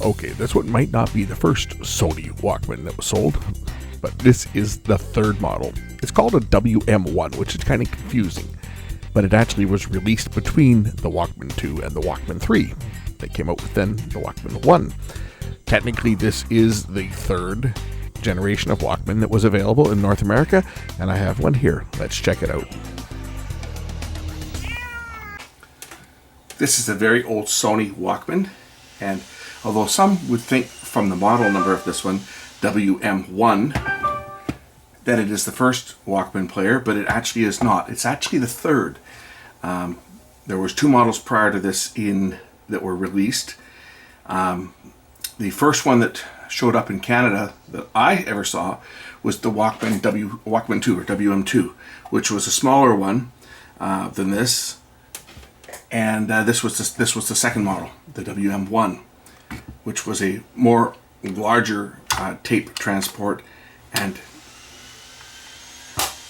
Okay, this one might not be the first Sony Walkman that was sold, but this is the third model. It's called a WM1, which is kind of confusing, but it actually was released between the Walkman 2 and the Walkman 3. They came out with then the Walkman 1. Technically, this is the third generation of Walkman that was available in North America, and I have one here. Let's check it out. This is a very old Sony Walkman, and although some would think from the model number of this one, WM1, that it is the first Walkman player, but it actually is not. It's actually the third. There was two models prior to this that were released. The first one that showed up in Canada that I ever saw was the Walkman 2 or WM2, which was a smaller one than this. And this was the second model, the WM1, which was a more larger tape transport and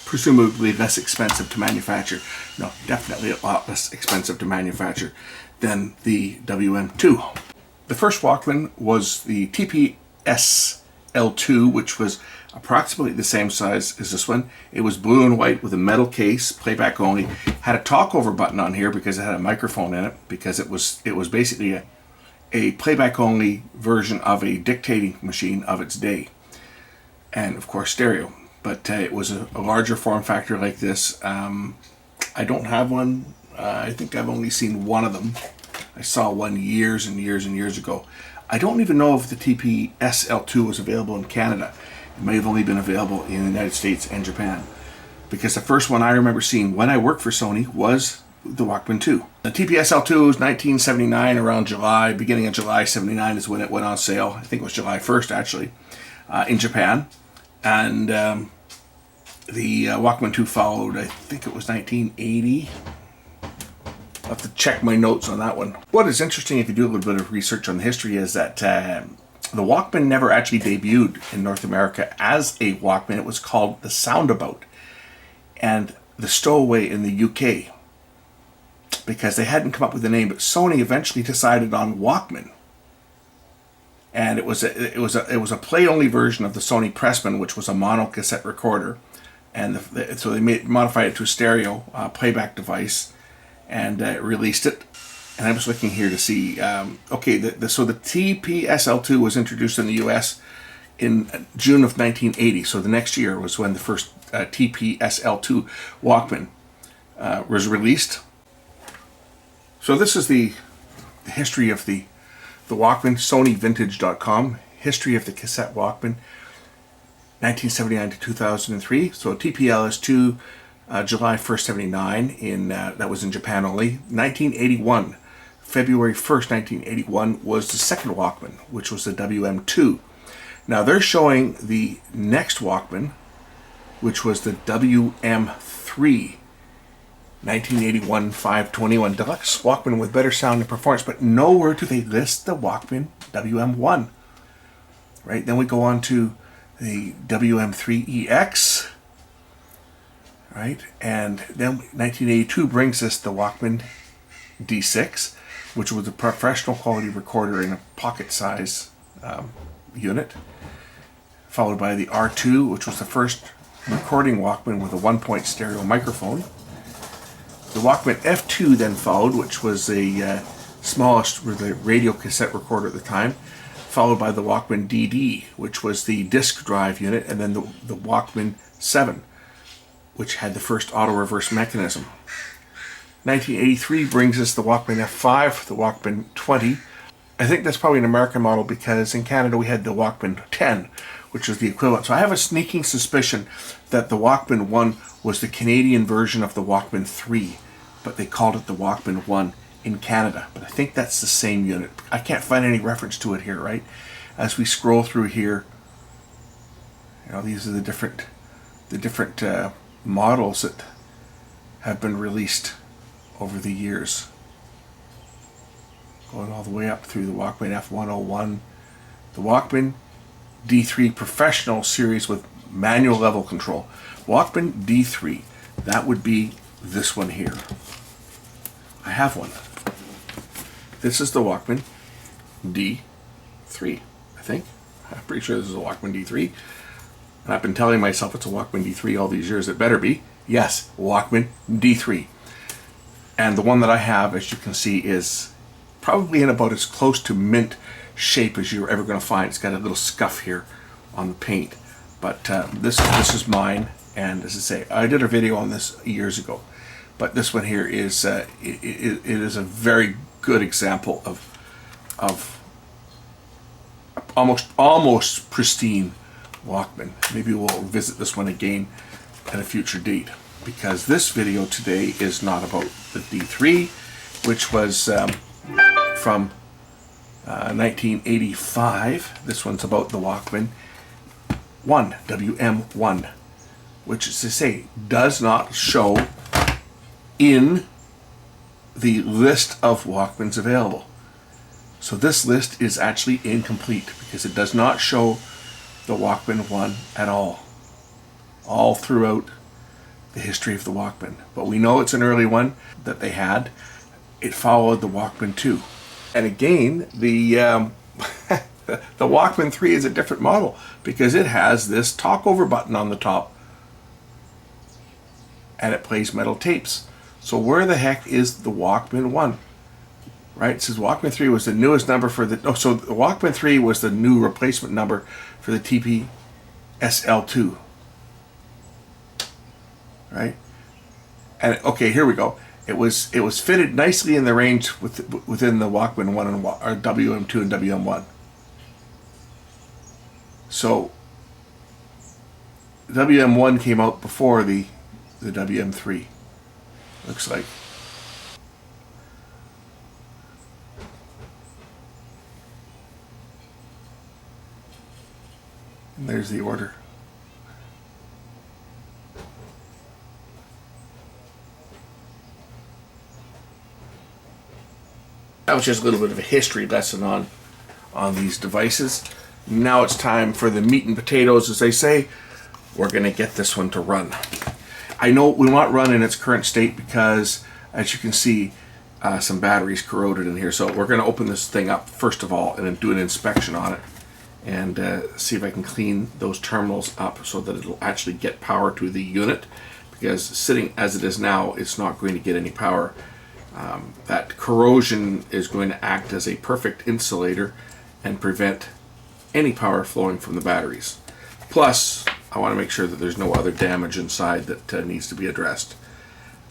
presumably less expensive to manufacture. No, definitely a lot less expensive to manufacture than the WM2. The first Walkman was the TPS-L2, which was approximately the same size as this one. It was blue and white with a metal case, playback only. Had a talk-over button on here because it had a microphone in it, because it was basically a playback-only version of a dictating machine of its day, and of course stereo. But it was a larger form factor like this. I don't have one. I think I've only seen one of them. I saw one years and years and years ago. I don't even know if the TPS-L2 was available in Canada. It may have only been available in the United States and Japan, because the first one I remember seeing when I worked for Sony was the Walkman 2. The TPS-L2 was 1979, around July, beginning of July 79 is when it went on sale. I think it was July 1st actually, in Japan. And the Walkman 2 followed, I think it was 1980. I'll have to check my notes on that one. What is interesting, if you do a little bit of research on the history, is that the Walkman never actually debuted in North America as a Walkman. It was called the Soundabout and the Stowaway in the UK, because they hadn't come up with a name, but Sony eventually decided on Walkman. And it was a play-only version of the Sony Pressman, which was a mono cassette recorder, and so they modified it to a stereo playback device, and released it. And I was looking here to see. So the TPS-L2 was introduced in the U.S. in June of 1980. So the next year was when the first TPS-L2 Walkman was released. So this is the history of the Walkman, SonyVintage.com, history of the cassette Walkman, 1979 to 2003. So TPS-L2, July 1st, 79, that was in Japan only. 1981, February 1st, 1981, was the second Walkman, which was the WM2. Now they're showing the next Walkman, which was the WM3. 1981 521 Deluxe Walkman with better sound and performance, but nowhere do they list the Walkman WM1. Right, then we go on to the WM3EX, right, and then 1982 brings us the Walkman D6, which was a professional quality recorder in a pocket size unit, followed by the R2, which was the first recording Walkman with a 1-point stereo microphone. The Walkman F2 then followed, which was the smallest radio cassette recorder at the time, followed by the Walkman DD, which was the disk drive unit, and then the Walkman 7, which had the first auto-reverse mechanism. 1983 brings us the Walkman F5, the Walkman 20. I think that's probably an American model, because in Canada we had the Walkman 10, which was the equivalent. So I have a sneaking suspicion that the Walkman 1 was the Canadian version of the Walkman 3, but they called it the Walkman 1 in Canada. But I think that's the same unit. I can't find any reference to it here, right? As we scroll through here, these are the different models that have been released over the years, going all the way up through the Walkman F101, the Walkman D3 Professional series with manual level control. Walkman D3, that would be this one here. I have one. This is the Walkman D3. 3, I think. I'm pretty sure this is a Walkman D3. And I've been telling myself it's a Walkman D3 all these years. It better be. Yes, Walkman D3. And the one that I have, as you can see, is probably in about as close to mint shape as you're ever going to find. It's got a little scuff here on the paint. But this is mine. And as I say, I did a video on this years ago. But this one here is it is a very good example of almost pristine Walkman. Maybe we'll visit this one again at a future date, because this video today is not about the D3, which was from 1985. This one's about the Walkman WM1, which is to say does not show in the list of Walkmans available. So this list is actually incomplete because it does not show the Walkman 1 at all throughout the history of the Walkman. But we know it's an early one that they had. It followed the Walkman 2. And again, the the Walkman 3 is a different model because it has this talk over button on the top and it plays metal tapes. So where the heck is the Walkman 1? Right, it says Walkman 3 was the newest number for the... Oh, so the Walkman 3 was the new replacement number for the TP-SL2. Right? And, okay, here we go. It was fitted nicely in the range within the Walkman 1 and or WM2 and WM1. So WM1 came out before the WM3. Looks like. And there's the order. That was just a little bit of a history lesson on these devices. Now it's time for the meat and potatoes, as they say. We're going to get this one to run. I know we want run in its current state because, as you can see, some batteries corroded in here. So we're going to open this thing up first of all and then do an inspection on it and see if I can clean those terminals up so that it'll actually get power to the unit, because sitting as it is now, it's not going to get any power. That corrosion is going to act as a perfect insulator and prevent any power flowing from the batteries. Plus, I want to make sure that there's no other damage inside that needs to be addressed.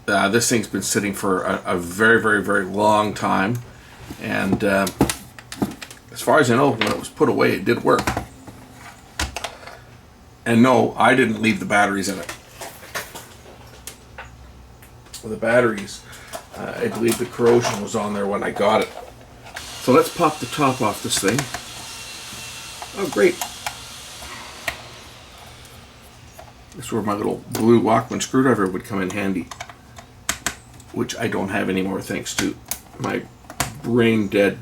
This thing's been sitting for a very, very, very long time, and as far as I know, when it was put away, it did work. And no, I didn't leave the batteries in it. Well, the batteries, I believe the corrosion was on there when I got it. So let's pop the top off this thing. Oh, great. This is where my little blue Walkman screwdriver would come in handy, which I don't have anymore thanks to my brain dead,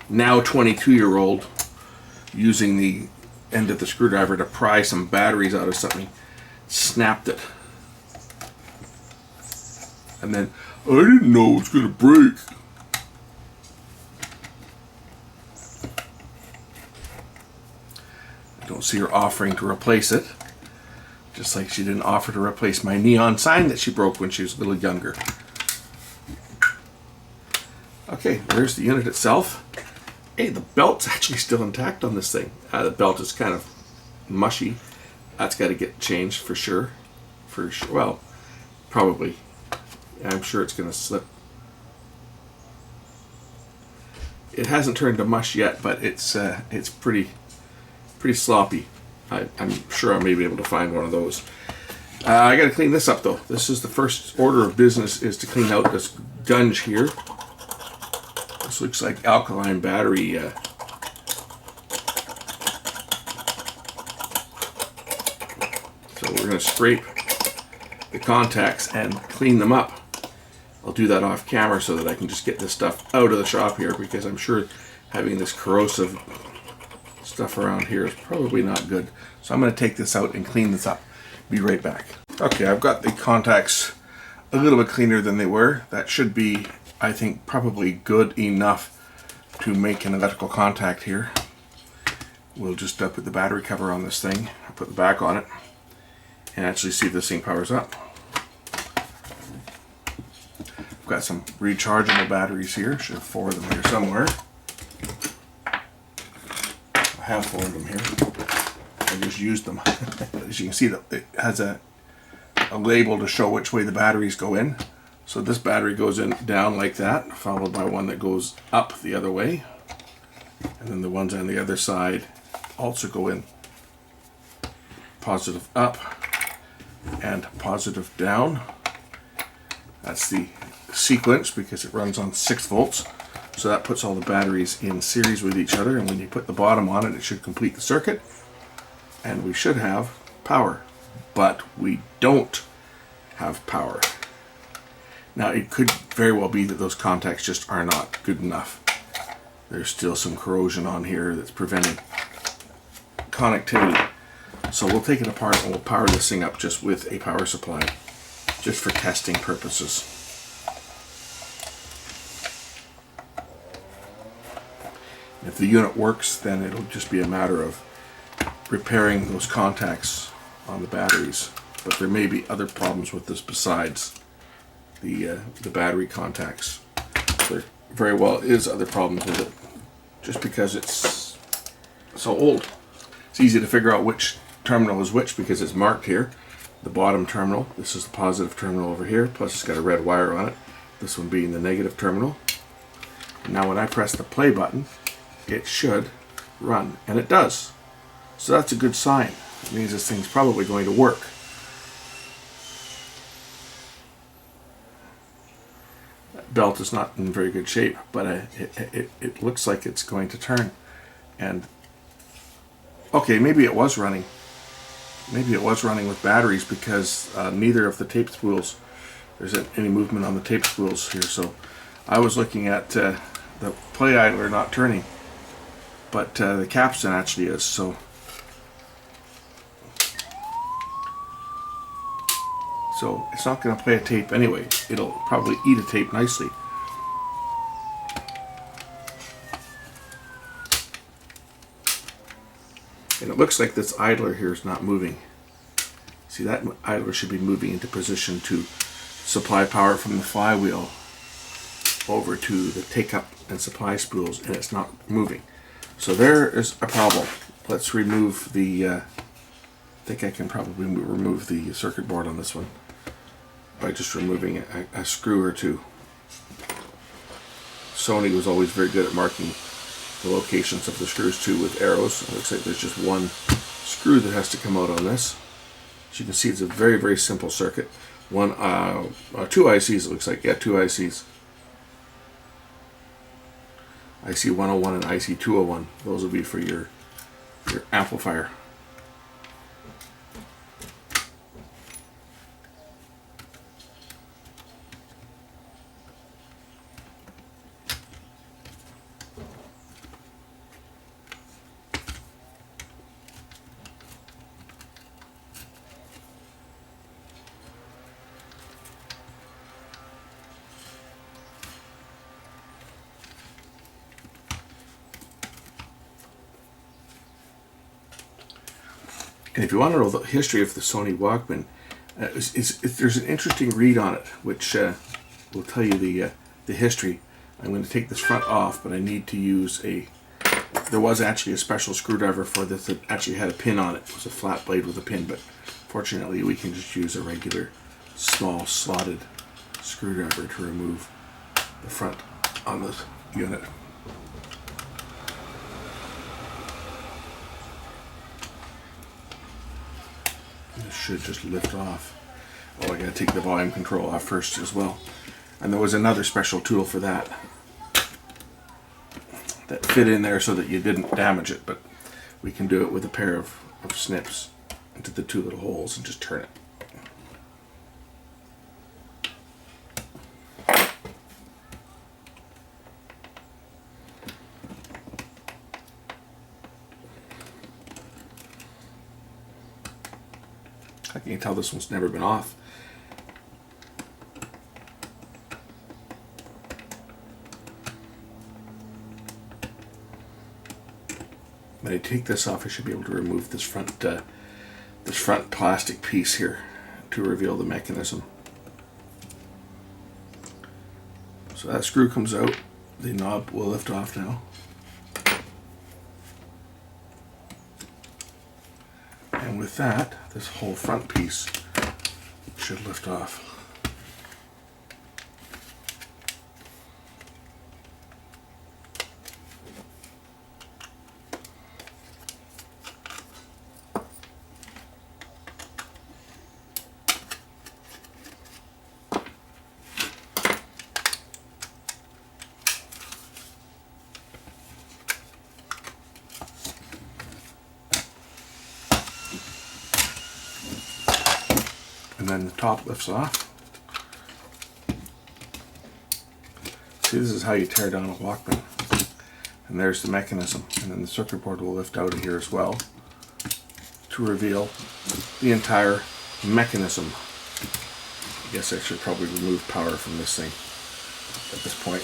now 22-year-old, using the end of the screwdriver to pry some batteries out of something. Snapped it. And then, I didn't know it was going to break. I don't see her offering to replace it. Just like she didn't offer to replace my neon sign that she broke when she was a little younger. Okay, there's the unit itself. Hey, the belt's actually still intact on this thing. The belt is kind of mushy. That's got to get changed for sure. For sure. Well, probably. I'm sure it's going to slip. It hasn't turned to mush yet, but it's pretty sloppy. I'm sure I may be able to find one of those. I got to clean this up though. This is the first order of business, is to clean out this gunge here. This looks like alkaline battery. So we're going to scrape the contacts and clean them up. I'll do that off camera so that I can just get this stuff out of the shop here, because I'm sure having this corrosive stuff around here is probably not good. So I'm going to take this out and clean this up. Be right back. Okay, I've got the contacts a little bit cleaner than they were. That should be, I think, probably good enough to make an electrical contact here, we'll just put the battery cover on this thing, put the back on it, and actually see if this thing powers up. I've got some rechargeable batteries here. Should have 4 of them here somewhere. I have 4 of them here. I just used them. As you can see, it has a label to show which way the batteries go in. So this battery goes in down like that, followed by one that goes up the other way. And then the ones on the other side also go in positive up and positive down. That's the sequence because it runs on 6 volts. So that puts all the batteries in series with each other, and when you put the bottom on it, it should complete the circuit. And we should have power, but we don't have power. Now it could very well be that those contacts just are not good enough. There's still some corrosion on here that's preventing connectivity. So we'll take it apart and we'll power this thing up just with a power supply, just for testing purposes. If the unit works, then it'll just be a matter of repairing those contacts on the batteries. But there may be other problems with this besides the battery contacts. There very well is other problems with it, just because it's so old. It's easy to figure out which terminal is which because it's marked here. The bottom terminal, this is the positive terminal over here, plus it's got a red wire on it, this one being the negative terminal. And now when I press the play button, it should run, and it does. So that's a good sign. It means this thing's probably going to work. That belt is not in very good shape, but it looks like it's going to turn. And okay, maybe it was running. Maybe it was running with batteries because neither of the tape spools, there's any movement on the tape spools here. So I was looking at the play idler not turning, but the capstan actually is. So it's not going to play a tape anyway. It'll probably eat a tape nicely. And it looks like this idler here is not moving. See, that idler should be moving into position to supply power from the flywheel over to the take-up and supply spools, and it's not moving. So there is a problem. Let's remove the, I think I can probably remove the circuit board on this one by just removing a screw or two. Sony was always very good at marking the locations of the screws too with arrows. It looks like there's just one screw that has to come out on this. As you can see, it's a very, very simple circuit. Two ICs, it looks like. Yeah, 2 ICs. IC 101 and IC 201. Those will be for your amplifier. And if you want to know the history of the Sony Walkman, there's an interesting read on it, which will tell you the history. I'm going to take this front off, but I need to use there was actually a special screwdriver for this that actually had a pin on it. It was a flat blade with a pin, but fortunately we can just use a regular small slotted screwdriver to remove the front on this unit. This should just lift off. Oh, I gotta take the volume control off first as well. And there was another special tool for that fit in there so that you didn't damage it, but we can do it with a pair of snips into the 2 little holes and just turn it. I can tell this one's never been off. When I take this off, I should be able to remove this front plastic piece here to reveal the mechanism. So that screw comes out. The knob will lift off now. And with that, this whole front piece should lift off. And then the top lifts off. See, this is how you tear down a Walkman. And there's the mechanism. And then the circuit board will lift out of here as well to reveal the entire mechanism. I guess I should probably remove power from this thing at this point.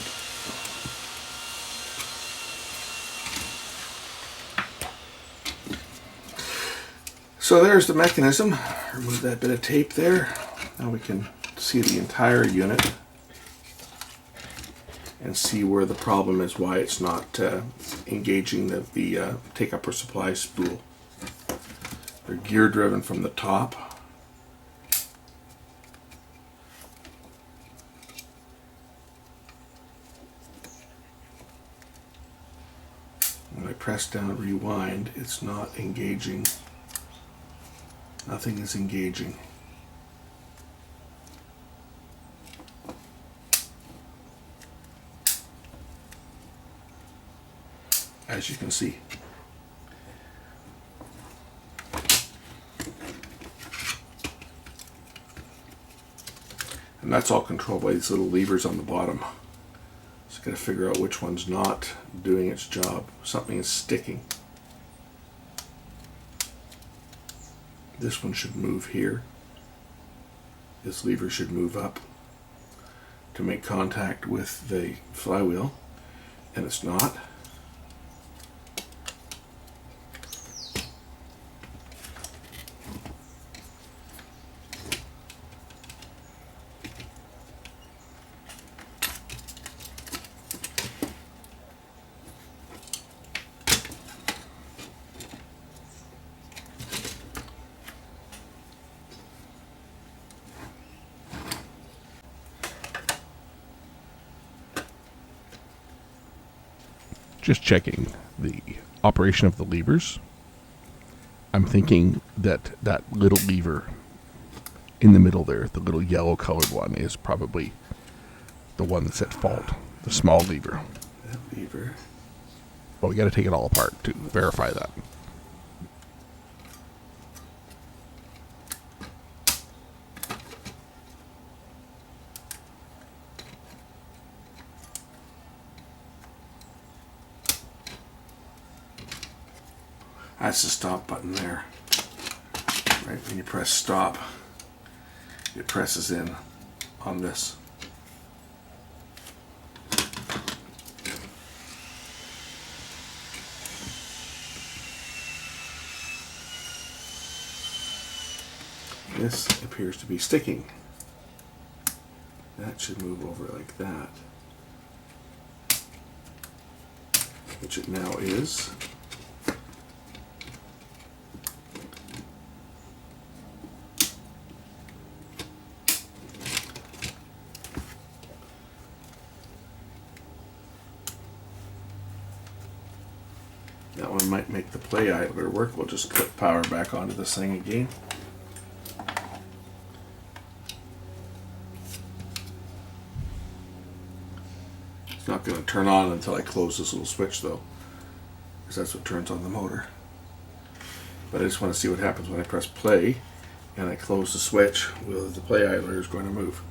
So there's the mechanism. Remove that bit of tape there. Now we can see the entire unit and see where the problem is, why it's not engaging the take-up or supply spool. They're gear driven from the top. When I press down rewind, it's not engaging. Nothing is engaging. As you can see. And that's all controlled by these little levers on the bottom. So I've got to figure out which one's not doing its job. Something is sticking. This one should move here. This lever should move up to make contact with the flywheel, and it's not. Just checking the operation of the levers. I'm thinking that that little lever in the middle there, the little yellow colored one, is probably the one that's at fault. The small lever. That lever. But we got to take it all apart to verify that. That's the stop button there. Right when you press stop, it presses in on this. This appears to be sticking. That should move over like that, which it now is. That one might make the play idler work. We'll just put power back onto this thing again. It's not going to turn on until I close this little switch though, because that's what turns on the motor. But I just want to see what happens when I press play and I close the switch, whether the play idler is going to move,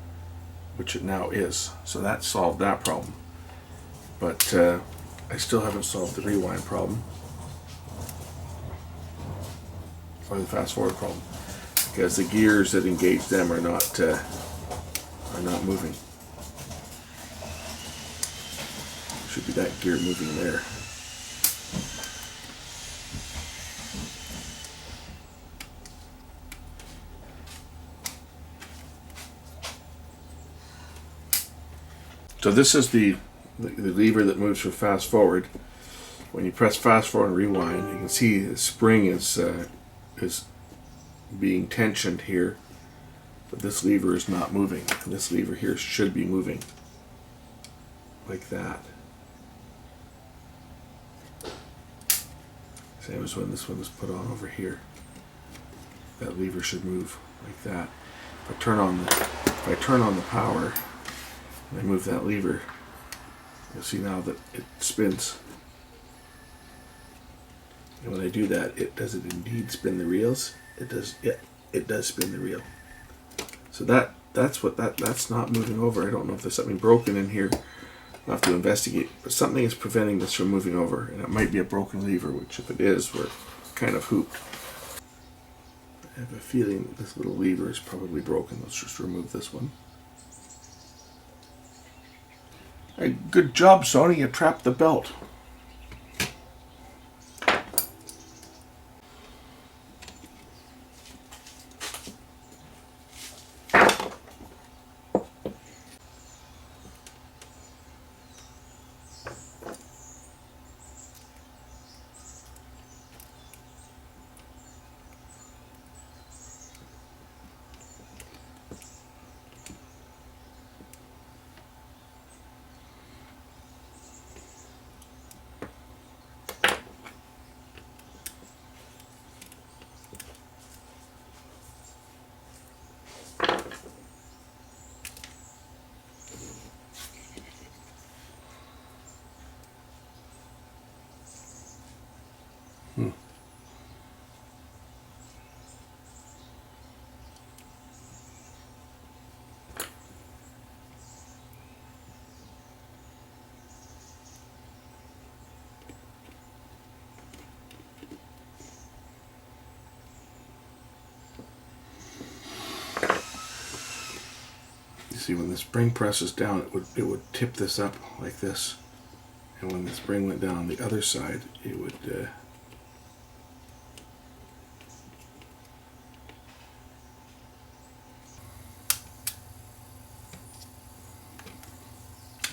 which it now is. So that solved that problem. But I still haven't solved the rewind problem or the fast forward problem, because the gears that engage them are not moving. Should be that gear moving there. So this is the lever that moves for fast forward. When you press fast forward and rewind, you can see the spring is being tensioned here, but this lever is not moving. This lever here should be moving like that. Same as when this one is put on over here. That lever should move like that. If I turn on the power and I move that lever, you'll see now that it spins. And when I do that, does it indeed spin the reels? It does. Yeah, it does spin the reel. So that's not moving over. I don't know if there's something broken in here. I'll have to investigate. But something is preventing this from moving over, and it might be a broken lever. Which, if it is, we're kind of hooped. I have a feeling that this little lever is probably broken. Let's just remove this one. Hey, good job, Sony. You trapped the belt. See, when the spring presses down, it would tip this up like this, and when the spring went down on the other side, it would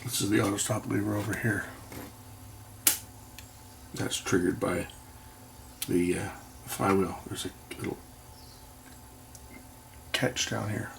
this is the auto stop lever over here. That's triggered by the flywheel. There's a little catch down here.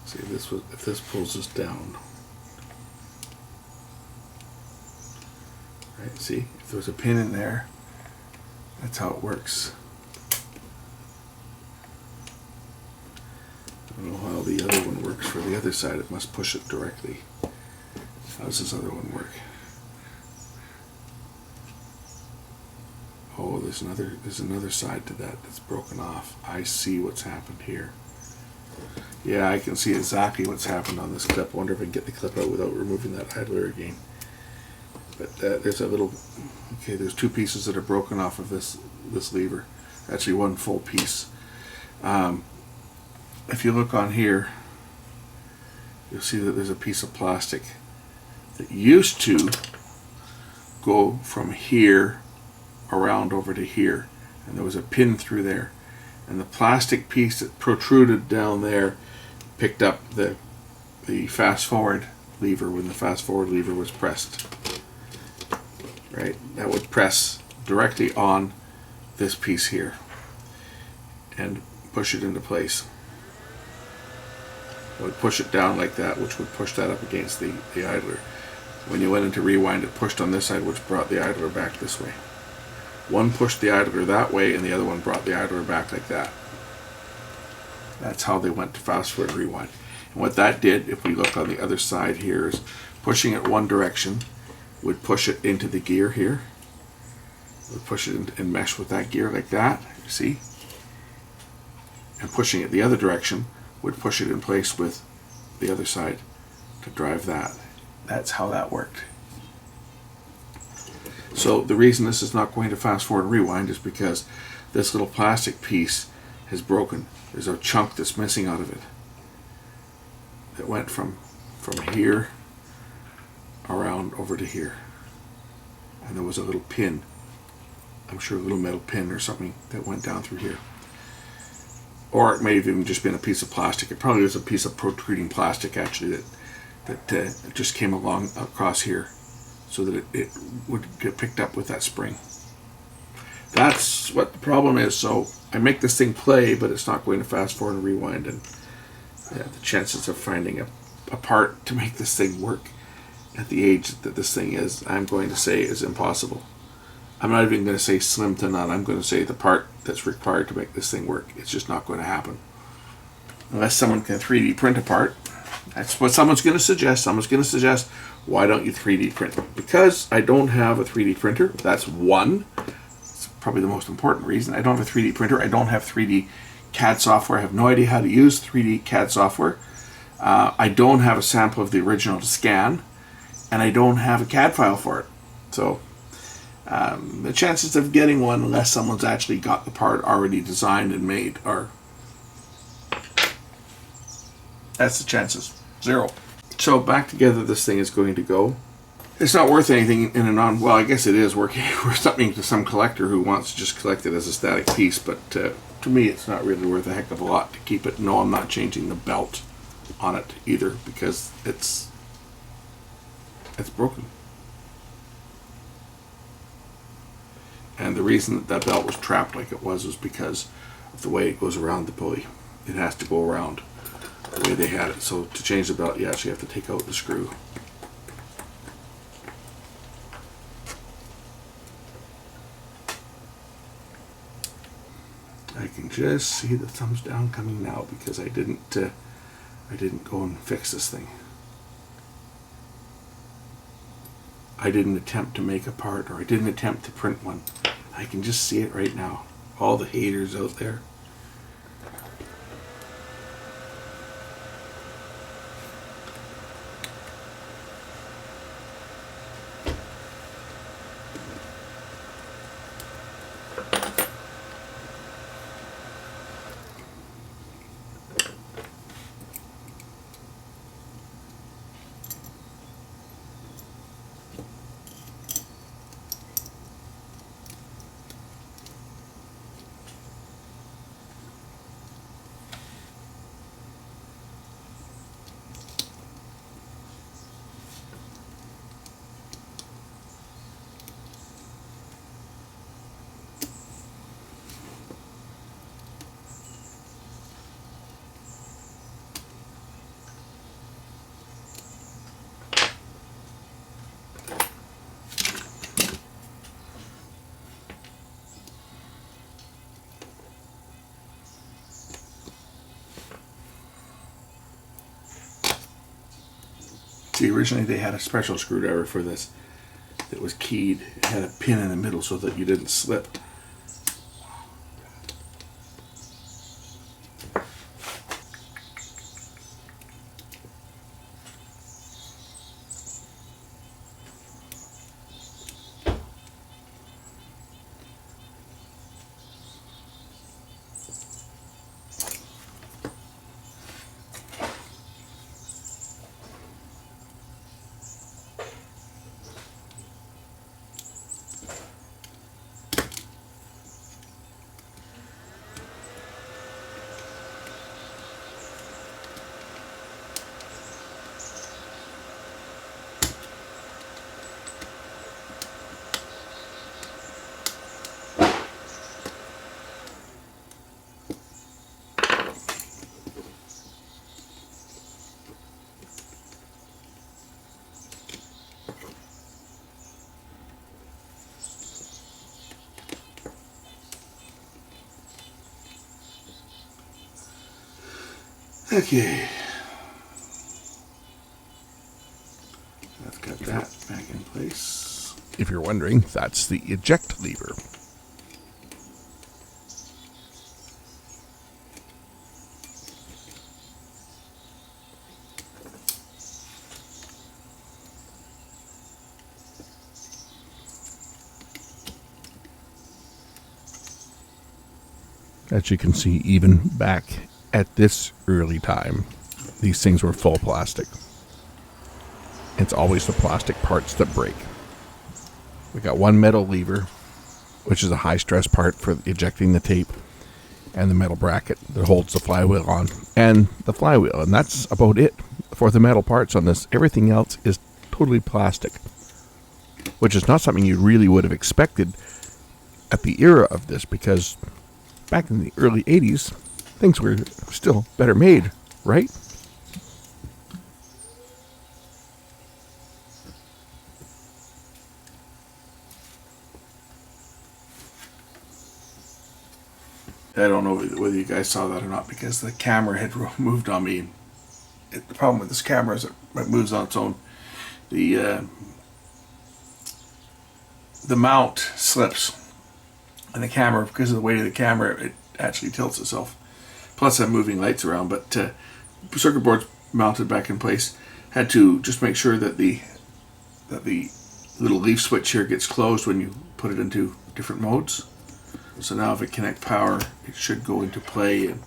See, if this pulls us down, right? See, if there's a pin in there, that's how it works. I don't know how the other one works for the other side. It must push it directly. How does this other one work? Oh, there's another side to that that's broken off. I see what's happened here. Yeah, I can see exactly what's happened on this clip. I wonder if I can get the clip out without removing that idler again. But there's a little, okay, there's two pieces that are broken off of this lever. actually one full piece. If you look on here, you'll see that there's a piece of plastic that used to go from here around over to here, and there was a pin through there, and the plastic piece that protruded down there picked up the fast forward lever when the fast forward lever was pressed. Right, that would press directly on this piece here and push it into place. It would push it down like that, which would push that up against the idler. When you went into rewind, it pushed on this side, which brought the idler back this way. One pushed the idler that way, and the other one brought the idler back like that. That's how they went to fast forward and rewind. And what that did, if we look on the other side here, is pushing it one direction would push it into the gear here. Would push it in and mesh with that gear like that, you see? And pushing it the other direction would push it in place with the other side to drive that. That's how that worked. So the reason this is not going to fast forward and rewind is because this little plastic piece has broken. There's a chunk that's missing out of it that went from here around over to here, and there was a little pin, I'm sure a little metal pin or something that went down through here, or it may have even just been a piece of plastic. It probably was a piece of protruding plastic actually that just came along across here so that it would get picked up with that spring. That's what the problem is. So I make this thing play, but it's not going to fast forward and rewind, and the chances of finding a part to make this thing work at the age that this thing is, I'm going to say is impossible. I'm not even going to say slim to none. I'm going to say the part that's required to make this thing work, it's just not going to happen. Unless someone can 3D print a part. That's what someone's going to suggest. Someone's going to suggest, why don't you 3D print? Because I don't have a 3D printer. That's one. It's probably the most important reason. I don't have a 3D printer. I don't have 3D CAD software. I have no idea how to use 3D CAD software. I don't have a sample of the original to scan, and I don't have a CAD file for it. So the chances of getting one, unless someone's actually got the part already designed and made, are, that's the chances, 0. So back together this thing is going to go. It's not worth anything in and on. Well, I guess it is working worth something to some collector who wants to just collect it as a static piece, but to me it's not really worth a heck of a lot to keep it. No, I'm not changing the belt on it either, because it's broken. And the reason that belt was trapped like it was because of the way it goes around the pulley. It has to go around the way they had it. So to change the belt, you actually have to take out the screw. I can just see the thumbs down coming now because I didn't go and fix this thing. I didn't attempt to make a part, or I didn't attempt to print one. I can just see it right now. All the haters out there. See, originally they had a special screwdriver for this that was keyed. It had a pin in the middle so that you didn't slip. Okay. I've got that back in place. If you're wondering, that's the eject lever. As you can see, even back at this early time, these things were full plastic. It's always the plastic parts that break. We got one metal lever, which is a high stress part for ejecting the tape, and the metal bracket that holds the flywheel on, and the flywheel, and that's about it for the metal parts on this. Everything else is totally plastic, which is not something you really would have expected at the era of this, because back in the early 80s, things were still better made, right? I don't know whether you guys saw that or not, because the camera had moved on me. The problem with this camera is it moves on its own. The mount slips, and the camera, because of the weight of the camera, it actually tilts itself. Plus, I'm moving lights around, but circuit board's mounted back in place. Had to just make sure that the little leaf switch here gets closed when you put it into different modes. So now if I connect power, it should go into play, and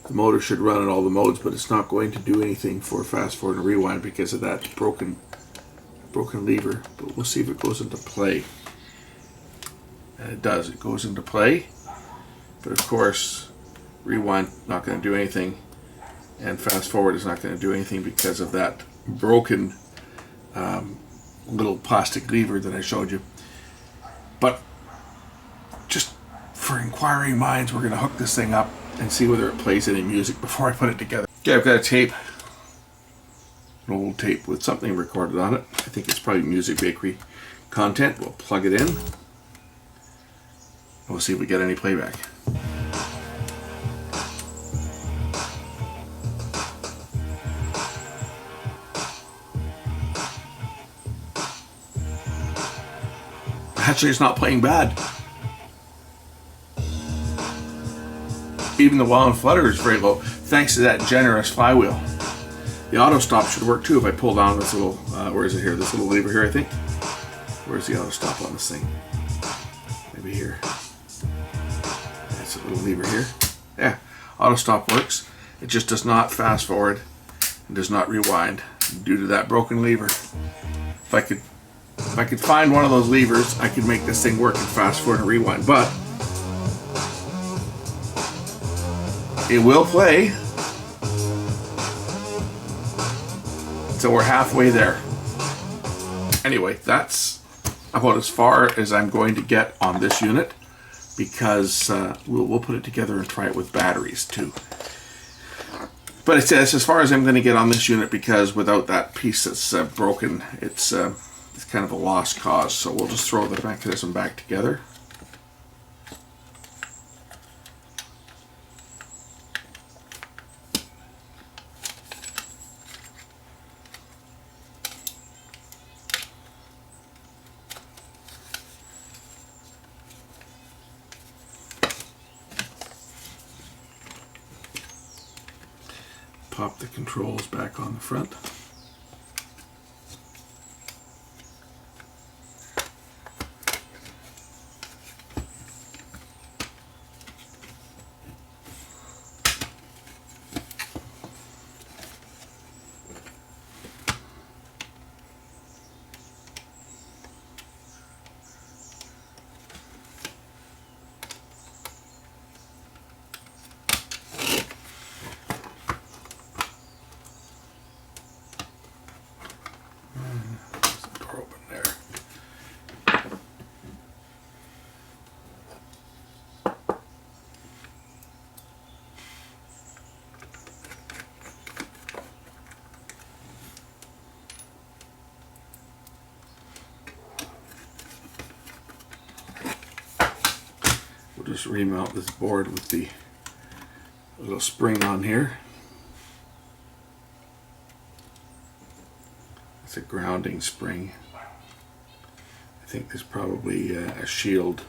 the motor should run in all the modes, but it's not going to do anything for fast forward and rewind because of that broken lever. But we'll see if it goes into play. And it does. It goes into play. But of course, rewind not going to do anything, and fast forward is not going to do anything because of that broken little plastic lever that I showed you. But just for inquiring minds, we're going to hook this thing up and see whether it plays any music before I put it together. Okay, I've got a tape, an old tape with something recorded on it. I think it's probably Music Bakery content. We'll plug it in. We'll see if we get any playback. Actually, it's not playing bad. Even the wow and flutter is very low, thanks to that generous flywheel. The auto stop should work too if I pull down this little, where is it here? This little lever here, I think. Where's the auto stop on this thing? Maybe here. That's a little lever here. Yeah, auto stop works. It just does not fast forward and does not rewind due to that broken lever. If I could find one of those levers, I could make this thing work and fast forward and rewind, but it will play. So we're halfway there. Anyway, that's about as far as I'm going to get on this unit, because we'll put it together and try it with batteries too. But it's as far as I'm going to get on this unit, because without that piece that's broken, it's kind of a lost cause. So we'll just throw the mechanism back together. Pop the controls back on the front. Just remount this board with the little spring on here. It's a grounding spring. I think there's probably a shield.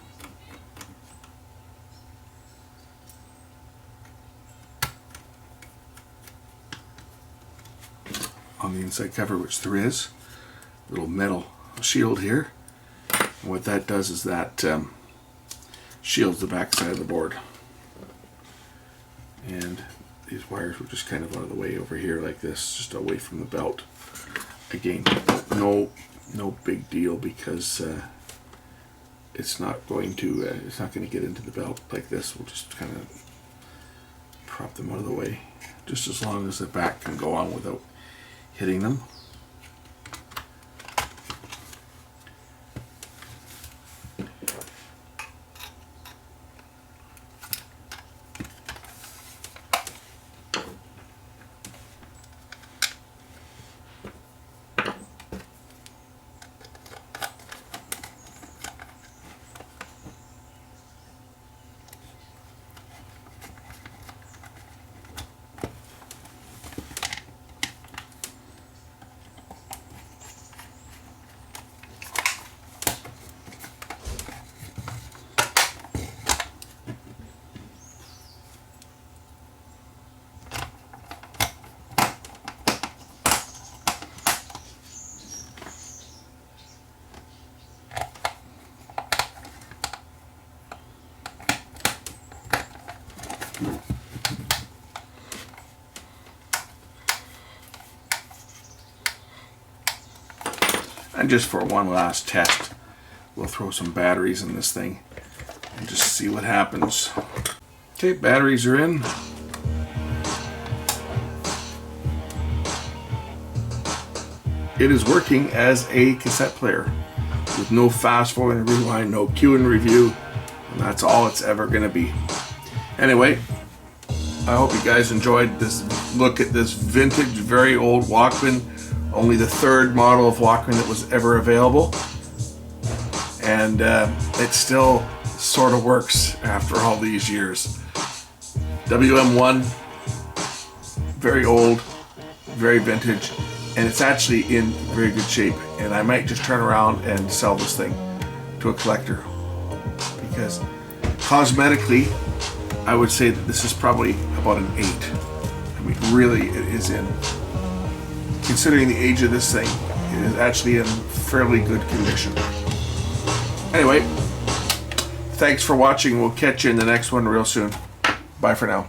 On the inside cover, which there is. Little metal shield here. And what that does is that shields the back side of the board. And these wires were just kind of out of the way over here like this, just away from the belt. Again, no big deal, because it's not going to get into the belt like this. We'll just kind of prop them out of the way, just as long as the back can go on without hitting them. And just for one last test, we'll throw some batteries in this thing and just see what happens. Okay, batteries are in. It is working as a cassette player with no fast forward and rewind, no cue and review, and that's all it's ever going to be. Anyway, I hope you guys enjoyed this look at this vintage, very old Walkman. Only the third model of Walkman that was ever available, and it still sort of works after all these years. WM1, very old, very vintage, and it's actually in very good shape, and I might just turn around and sell this thing to a collector, because cosmetically I would say that this is probably about an 8. I mean, really, it is in, considering the age of this thing, it is actually in fairly good condition. Anyway, thanks for watching. We'll catch you in the next one real soon. Bye for now.